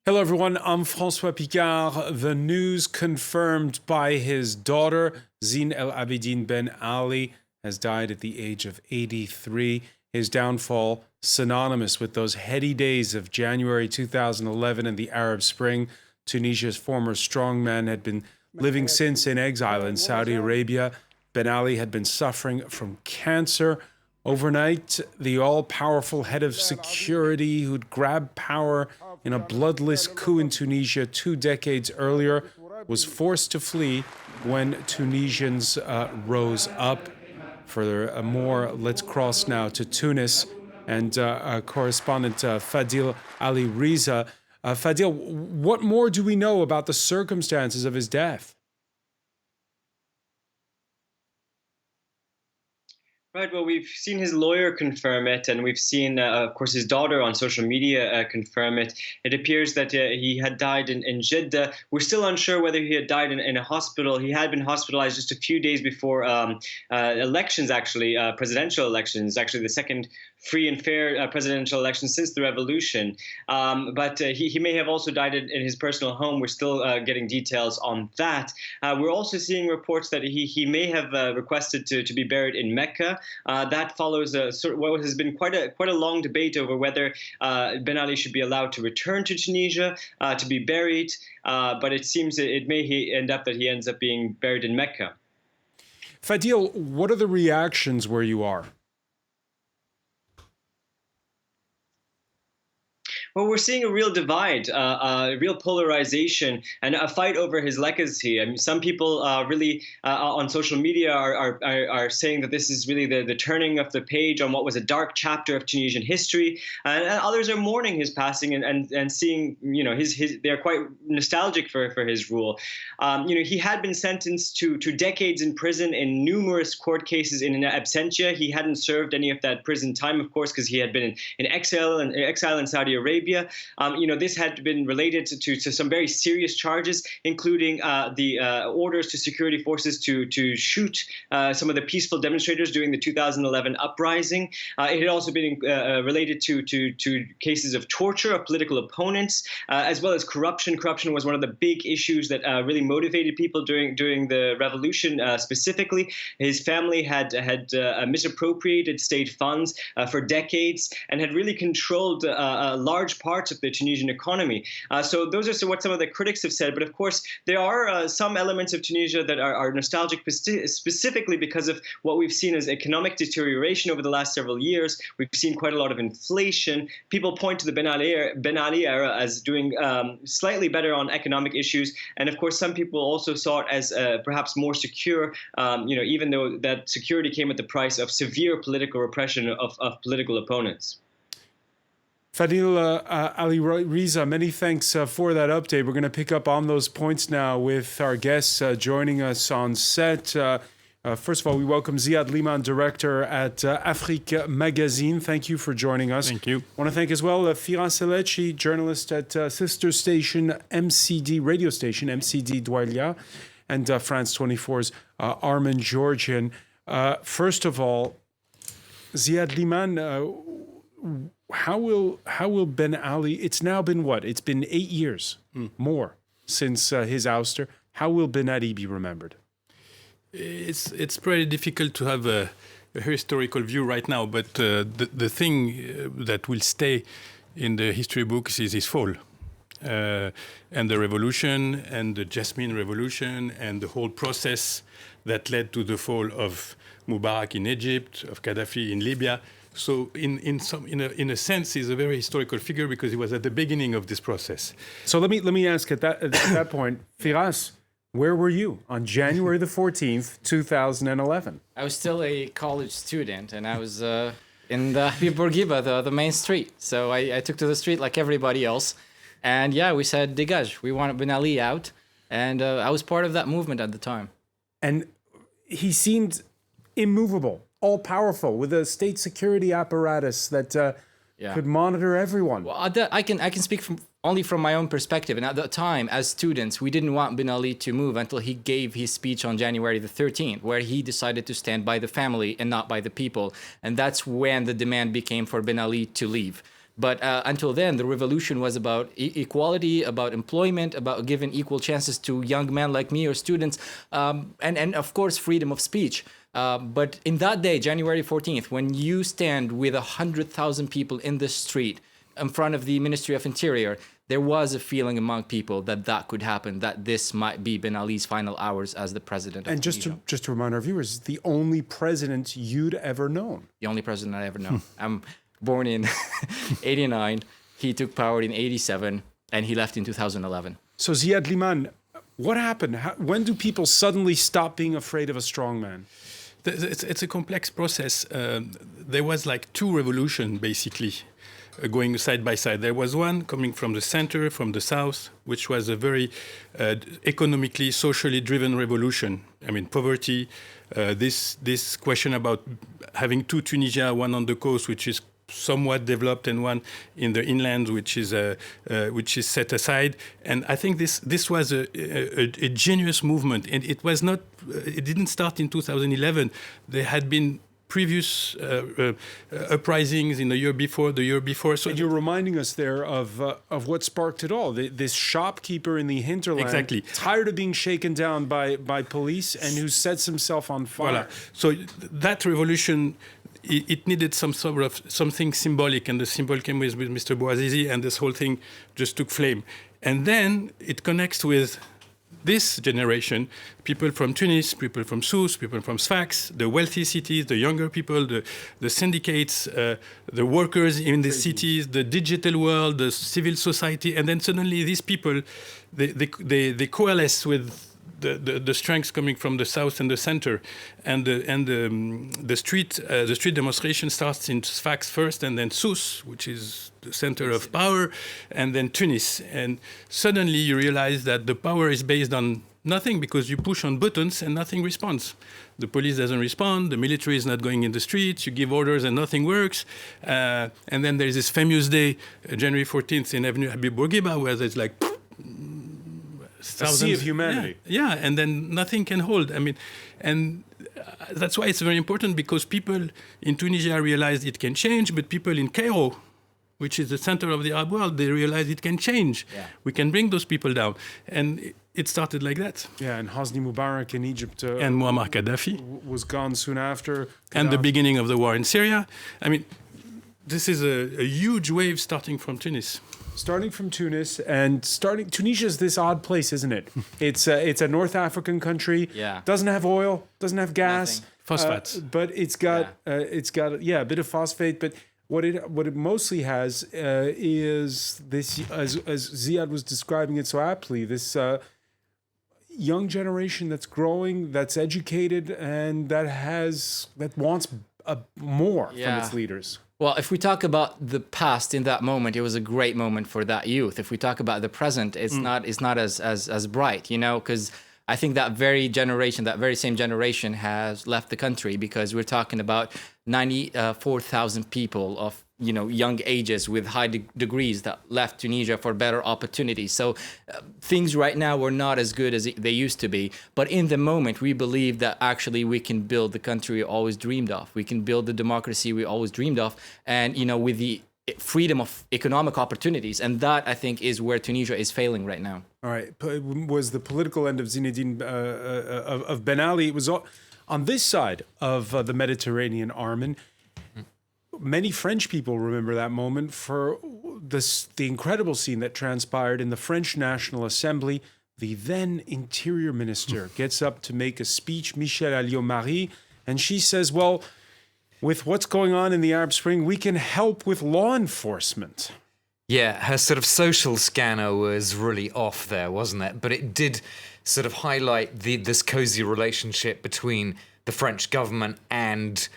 Hello, everyone. I'm François Picard. The news confirmed by his daughter, Zine el-Abidine Ben Ali, has died at the age of 83. His downfall, synonymous with those heady days of January 2011 and the Arab Spring. Tunisia's former strongman had been living since in exile in Saudi Arabia. Ben Ali had been suffering from cancer. Overnight, the all-powerful head of security who'd grabbed power in a bloodless coup in Tunisia 2 decades earlier was forced to flee when Tunisians rose up. For more, let's cross now to Tunis and correspondent Fadil Ali Riza. Fadil, what more do we know about the circumstances of his death? Right. Well, we've seen his lawyer confirm it, and we've seen, of course, his daughter on social media confirm it. It appears that he had died in Jeddah. We're still unsure whether he had died in a hospital. He had been hospitalized just a few days before elections, actually, presidential elections, actually the second free and fair presidential election since the revolution. But he may have also died in his personal home. We're still getting details on that. We're also seeing reports that he may have requested to be buried in Mecca. That follows what has been quite a long debate over whether Ben Ali should be allowed to return to Tunisia to be buried. But it seems it may end up that he ends up being buried in Mecca. Fadil, what are the reactions where you are? Well, we're seeing a real divide, a real polarization, and a fight over his legacy. I mean, some people really on social media are saying that this is really the turning of the page on what was a dark chapter of Tunisian history, and others are mourning his passing and seeing, they're quite nostalgic for his rule. He had been sentenced to decades in prison in numerous court cases in absentia. He hadn't served any of that prison time, of course, because he had been in exile in Saudi Arabia. This had been related to some very serious charges, including the orders to security forces to shoot some of the peaceful demonstrators during the 2011 uprising. It had also been related to cases of torture of political opponents, as well as corruption. Corruption was one of the big issues that really motivated people during the revolution. Specifically, his family had misappropriated state funds for decades and had really controlled large parts of the Tunisian economy. So those are what some of the critics have said. But of course, there are some elements of Tunisia that are nostalgic, specifically because of what we've seen as economic deterioration over the last several years. We've seen quite a lot of inflation. People point to the Ben Ali era as doing slightly better on economic issues. And of course, some people also saw it as perhaps more secure, even though that security came at the price of severe political repression of political opponents. Fadil Ali Riza, many thanks for that update. We're going to pick up on those points now with our guests joining us on set. First of all, we welcome Ziad Liman, director at Afrique Magazine. Thank you for joining us. Thank you. I want to thank as well Firas Elechi, journalist at sister station MCD, radio station MCD Doualiya, and France 24's Armin Georgian. First of all, Ziad Liman, how will Ben Ali? It's now been what? It's been 8 years more since his ouster. How will Ben Ali be remembered? It's pretty difficult to have a historical view right now, but the thing that will stay in the history books is his fall, and the revolution, and the Jasmine revolution, and the whole process that led to the fall of Mubarak in Egypt, of Gaddafi in Libya. So in a sense, he's a very historical figure because he was at the beginning of this process. So let me ask at that point, Firas, where were you on January the 14th, 2011? I was still a college student, and I was in the Habib Bourguiba, the main street. So I took to the street like everybody else. And yeah, we said, dégage, we want Ben Ali out. And I was part of that movement at the time. And he seemed immovable, all-powerful, with a state security apparatus that could monitor everyone. Well, I can speak only from my own perspective. And at the time, as students, we didn't want Ben Ali to move until he gave his speech on January the 13th, where he decided to stand by the family and not by the people. And that's when the demand became for Ben Ali to leave. But until then, the revolution was about equality, about employment, about giving equal chances to young men like me or students, and of course, freedom of speech. But in that day, January 14th, when you stand with 100,000 people in the street in front of the Ministry of Interior, there was a feeling among people that that could happen, that this might be Ben Ali's final hours as the president of And Tunisia. just to remind our viewers, the only president you'd ever known. The only president I ever know. I'm born in 89. He took power in 87, and he left in 2011. So Ziad Liman, what happened? When do people suddenly stop being afraid of a strongman? It's a complex process. There was like two revolutions, basically, going side by side. There was one coming from the center, from the south, which was a very economically, socially driven revolution. I mean, poverty, this question about having two Tunisia, one on the coast, which is somewhat developed, and one in the inland, which is set aside. And I think this was a genius movement, and it was not. It didn't start in 2011. There had been previous uprisings in the year before. So And you're reminding us there of what sparked it all. This shopkeeper in the hinterland, Exactly. tired of being shaken down by police, and who sets himself on fire. Voilà. So that revolution, it needed some sort of something symbolic, and the symbol came with Mr. Bouazizi, and this whole thing just took flame. And then it connects with this generation, people from Tunis, people from Sousse, people from Sfax, the wealthy cities, the younger people, the syndicates, the workers in the cities, the digital world, the civil society, and then suddenly these people, they coalesce with the strengths coming from the south and the center, and the street demonstration starts in Sfax first, and then Sousse, which is the center of power, and then Tunis, and suddenly you realize that the power is based on nothing, because you push on buttons and nothing responds. The police doesn't respond, the military is not going in the streets, you give orders and nothing works, and then there's this famous day, January 14th in Avenue Habib Bourguiba, where there's like A sea of humanity. Yeah, and then nothing can hold. I mean, and that's why it's very important, because people in Tunisia realized it can change, but people in Cairo, which is the center of the Arab world, they realize it can change. Yeah. We can bring those people down. And it started like that. Yeah, and Hosni Mubarak in Egypt And Muammar Gaddafi. was gone soon after. And the beginning of the war in Syria. I mean, this is a huge wave starting from Tunis. Starting from Tunis, and Tunisia is this odd place, isn't it? It's a North African country. Yeah. Doesn't have oil, doesn't have gas, Nothing. Phosphates. but it's got a bit of phosphate. But what it mostly has is this, as Ziad was describing it so aptly, this young generation that's growing, that's educated, and that wants more from Yeah. its leaders. Well, if we talk about the past in that moment, it was a great moment for that youth. If we talk about the present, it's not as bright, because I think that very same generation has left the country, because we're talking about 94,000 people of young ages with high degrees that left Tunisia for better opportunities. So things right now are not as good as they used to be. But in the moment, we believe that actually we can build the country we always dreamed of. We can build the democracy we always dreamed of. And, with the freedom of economic opportunities. And that, I think, is where Tunisia is failing right now. All right. Was the political end of Zinedine, of Ben Ali, it was on this side of the Mediterranean, Armin. Many French people remember that moment for the incredible scene that transpired in the French National Assembly. The then Interior Minister gets up to make a speech, Michel Alliot-Marie, and she says, well, with what's going on in the Arab Spring, we can help with law enforcement. Yeah, her sort of social scanner was really off there, wasn't it? But it did sort of highlight this cozy relationship between the French government and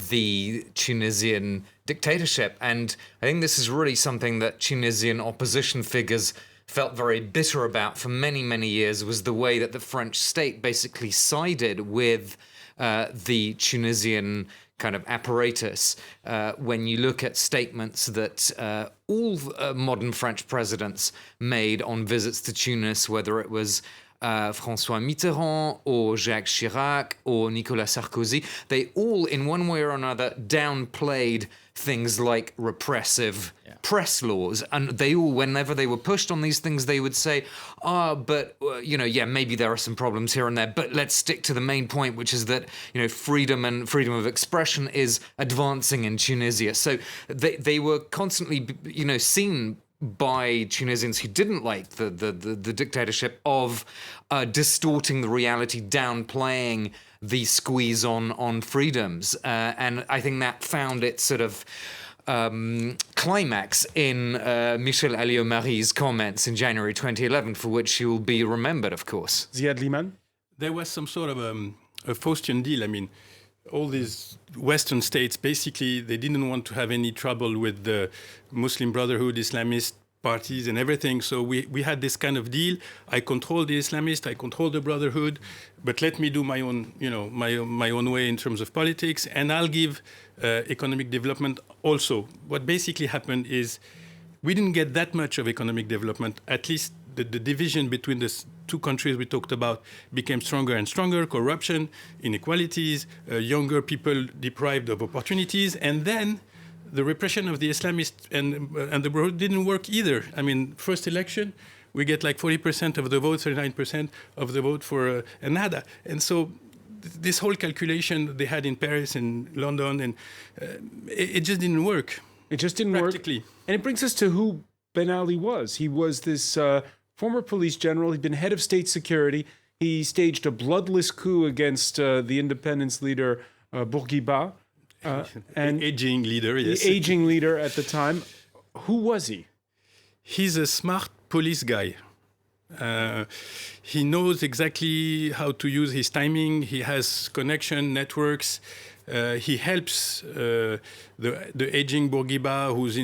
the Tunisian dictatorship. And I think this is really something that Tunisian opposition figures felt very bitter about for many, many years, was the way that the French state basically sided with the Tunisian kind of apparatus. When you look at statements that all modern French presidents made on visits to Tunis, whether it was François Mitterrand or Jacques Chirac or Nicolas Sarkozy, they all in one way or another downplayed things like repressive press laws. And they all, whenever they were pushed on these things, they would say, maybe there are some problems here and there, but let's stick to the main point, which is that, freedom of expression is advancing in Tunisia. So they were constantly, seen by Tunisians who didn't like the dictatorship of distorting the reality, downplaying the squeeze on freedoms. And I think that found its sort of climax in Michel Alliot-Marie's comments in January 2011, for which he will be remembered, of course. Ziad Liman? There was some sort of a Faustian deal. I mean, all these Western states, basically, they didn't want to have any trouble with the Muslim Brotherhood, Islamist parties and everything. So we had this kind of deal. I control the Islamists, I control the Brotherhood, but let me do my own, my own way in terms of politics, and I'll give economic development also. What basically happened is we didn't get that much of economic development. At least the division between the two countries we talked about became stronger and stronger. Corruption, inequalities, younger people deprived of opportunities, and then the repression of the Islamists and the Brotherhood didn't work either. I mean, first election, we get like 40% of the vote, 39% of the vote for Ennahda. And so this whole calculation they had in Paris and London, and it just didn't work. It just didn't work. Practically. And it brings us to who Ben Ali was. He was this former police general. He'd been head of state security. He staged a bloodless coup against the independence leader, Bourguiba. And aging leader, yes. The aging leader at the time. Who was he? He's a smart police guy. He knows exactly how to use his timing. He has connection networks. He helps the aging Bourguiba, who's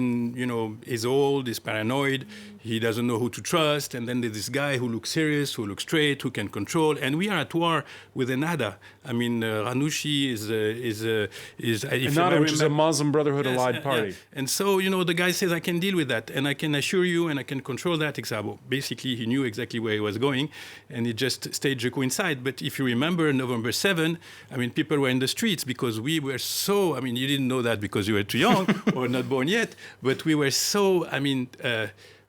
is old, is paranoid. He doesn't know who to trust. And then there's this guy who looks serious, who looks straight, who can control. And we are at war with Ennahda. I mean, Ranouchi is Ennahda, which is a Muslim Brotherhood allied party. Yeah. And so, the guy says, I can deal with that. And I can assure you, and I can control that. Exile. Basically, he knew exactly where he was going. And he just staged a coup inside. But if you remember, November 7, I mean, people were in the streets because we were so, I mean, you didn't know that because you were too young or not born yet. But we were so,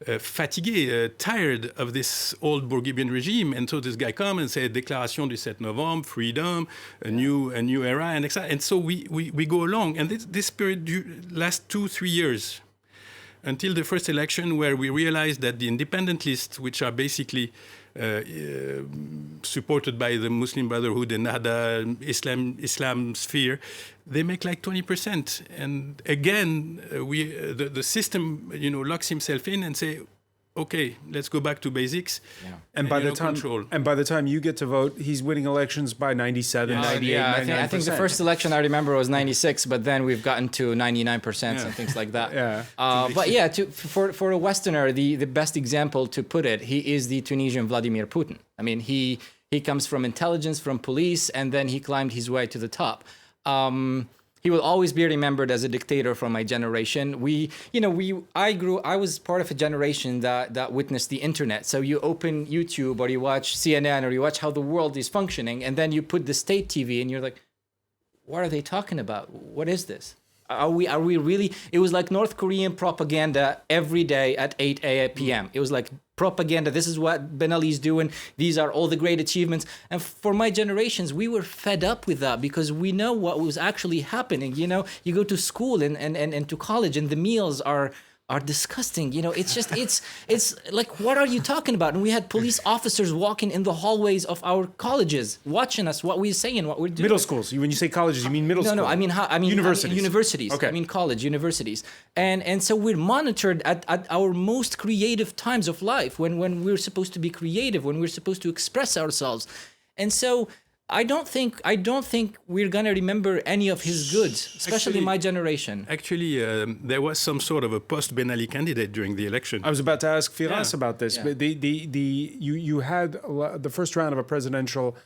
fatigué, tired of this old Bourguibian regime. And so this guy come and say, Déclaration du 7 Novembre, freedom, a new era, and exile. And so we go along. And this period lasts 2-3 years until the first election, where we realized that the independent lists, which are basically supported by the Muslim Brotherhood and Ennahda, Islam sphere, they make like 20%. And again, the system, locks himself in and say, okay, let's go back to basics. Yeah. And by the time you get to vote, he's winning elections by 97, 98, 99%. I think the first election I remember was 96, but then we've gotten to 99% and things like that. For a Westerner, the best example to put it, he is the Tunisian Vladimir Putin. I mean, he comes from intelligence, from police, and then he climbed his way to the top. He will always be remembered as a dictator from my generation. I was part of a generation that witnessed the internet. So you open YouTube or you watch CNN or you watch how the world is functioning, and then you put the state TV and you're like, what are they talking about? What is this? Are we really? It was like North Korean propaganda every day at 8 p.m. It was like propaganda. This is what Ben Ali is doing. These are all the great achievements. And for my generations, we were fed up with that because we know what was actually happening. You go to school and to college, and the meals are disgusting. It's like, what are you talking about? And we had police officers walking in the hallways of our colleges, watching us, what we're saying, what we're doing. Middle schools. When you say colleges, you mean middle school? No, I mean universities. Universities. Okay. I mean college, universities. And so we're monitored at our most creative times of life, when we're supposed to be creative, when we're supposed to express ourselves. And so I don't think we're gonna remember any of his goods, especially my generation. Actually, there was some sort of a post-Ben Ali candidate during the election. I was about to ask Firas about this, but you had the first round of a presidential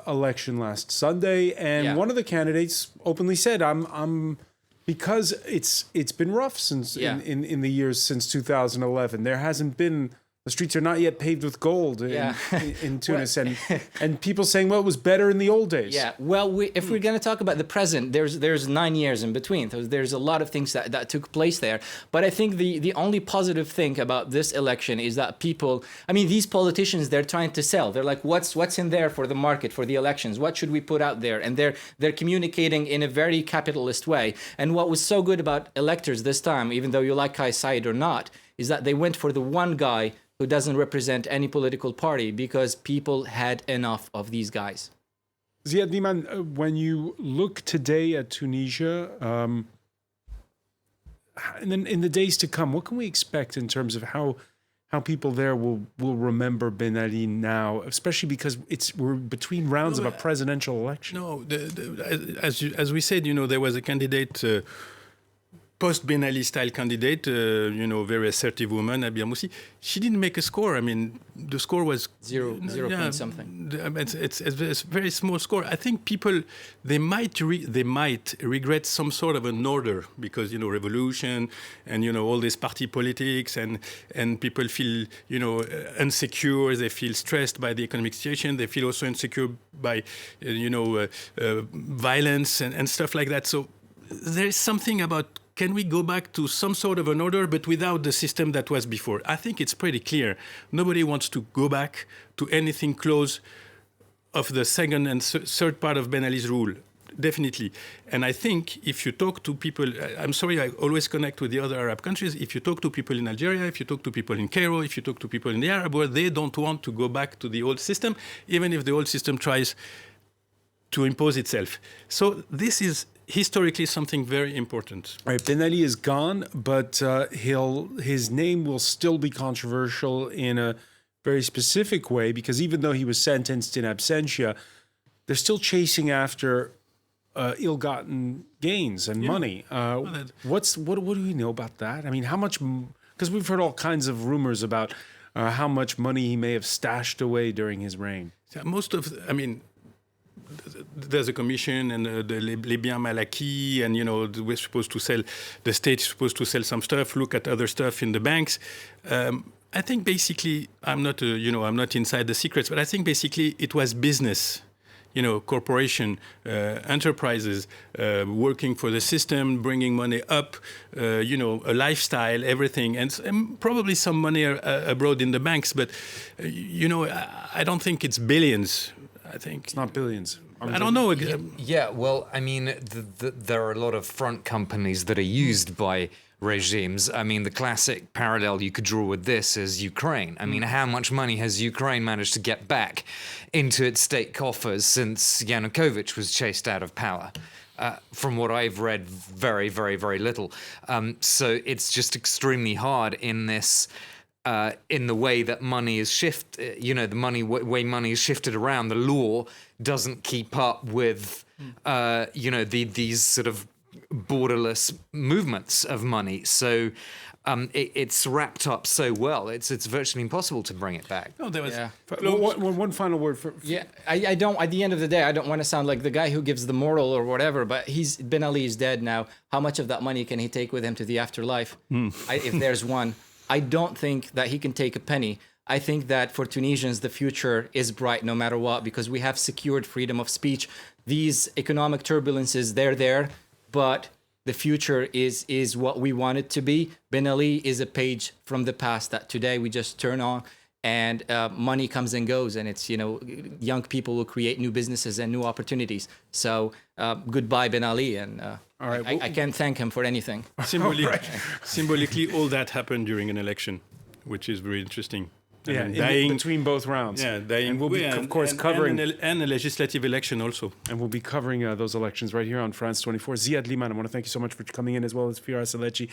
election last Sunday, and one of the candidates openly said, "I'm because it's been rough since in the years since 2011. There hasn't been The streets are not yet paved with gold Yeah. in Tunis, and people saying, well, it was better in the old days. Yeah, well, if we're going to talk about the present, there's 9 years in between. So there's a lot of things that took place there. But I think the only positive thing about this election is that people, I mean, these politicians, they're trying to sell. They're like, what's in there for the market, for the elections? What should we put out there? And they're communicating in a very capitalist way. And what was so good about electors this time, even though you like Kais Saied or not, is that they went for the one guy who doesn't represent any political party because people had enough of these guys. Ziad Liman, when you look today at Tunisia, and then in the days to come, what can we expect in terms of how people there will remember Ben Ali now, especially because we're between rounds of a presidential election? No, as we said, there was a candidate, post-Ben Ali style candidate, very assertive woman, Abia Moussi. She didn't make a score. I mean, the score was zero point something. It's a very small score. I think people, they might regret some sort of an order because, revolution and, all this party politics and people feel, insecure. They feel stressed by the economic situation. They feel also insecure by, violence and stuff like that. So there is something about, can we go back to some sort of an order, but without the system that was before? I think it's pretty clear. Nobody wants to go back to anything close of the second and third part of Ben Ali's rule, definitely. And I think if you talk to people, I'm sorry, I always connect with the other Arab countries. If you talk to people in Algeria, if you talk to people in Cairo, if you talk to people in the Arab world, they don't want to go back to the old system, even if the old system tries to impose itself. So this is historically something very important. All right, Ben Ali is gone, but his name will still be controversial in a very specific way because even though he was sentenced in absentia, they're still chasing after ill-gotten gains and money. What do we know about that? I mean, how much? Because we've heard all kinds of rumors about how much money he may have stashed away during his reign. There's a commission and les biens mal acquis, and we're supposed to sell. The state's supposed to sell some stuff. Look at other stuff in the banks. I think basically, I'm not inside the secrets, but I think basically it was business. Corporation, enterprises, working for the system, bringing money up, a lifestyle, everything, and probably some money abroad in the banks. But I don't think it's billions. I think it's not billions. I don't know. Yeah, well, I mean, there are a lot of front companies that are used by regimes. I mean, the classic parallel you could draw with this is Ukraine. I mean, how much money has Ukraine managed to get back into its state coffers since Yanukovych was chased out of power? From what I've read, very, very, very little. So it's just extremely hard in this. In the way that money is shifted, way money is shifted around, the law doesn't keep up with, these sort of borderless movements of money. So it's wrapped up so well, it's virtually impossible to bring it back. No, there was one final word for yeah. I don't. At the end of the day, I don't want to sound like the guy who gives the moral or whatever. But Ben Ali is dead now. How much of that money can he take with him to the afterlife? If there's one. I don't think that he can take a penny. I think that for Tunisians, the future is bright no matter what, because we have secured freedom of speech. These economic turbulences, they're there, but the future is what we want it to be. Ben Ali is a page from the past that today we just turn on, and money comes and goes, and it's, young people will create new businesses and new opportunities. So goodbye, Ben Ali, and all right, I can't thank him for anything. Symbolically, all that happened during an election, which is very interesting. Dying between both rounds. Yeah, dying. And we'll be, of course, covering... And a legislative election also. And we'll be covering those elections right here on France 24. Ziad Liman, I want to thank you so much for coming in, as well as Firas Alechi.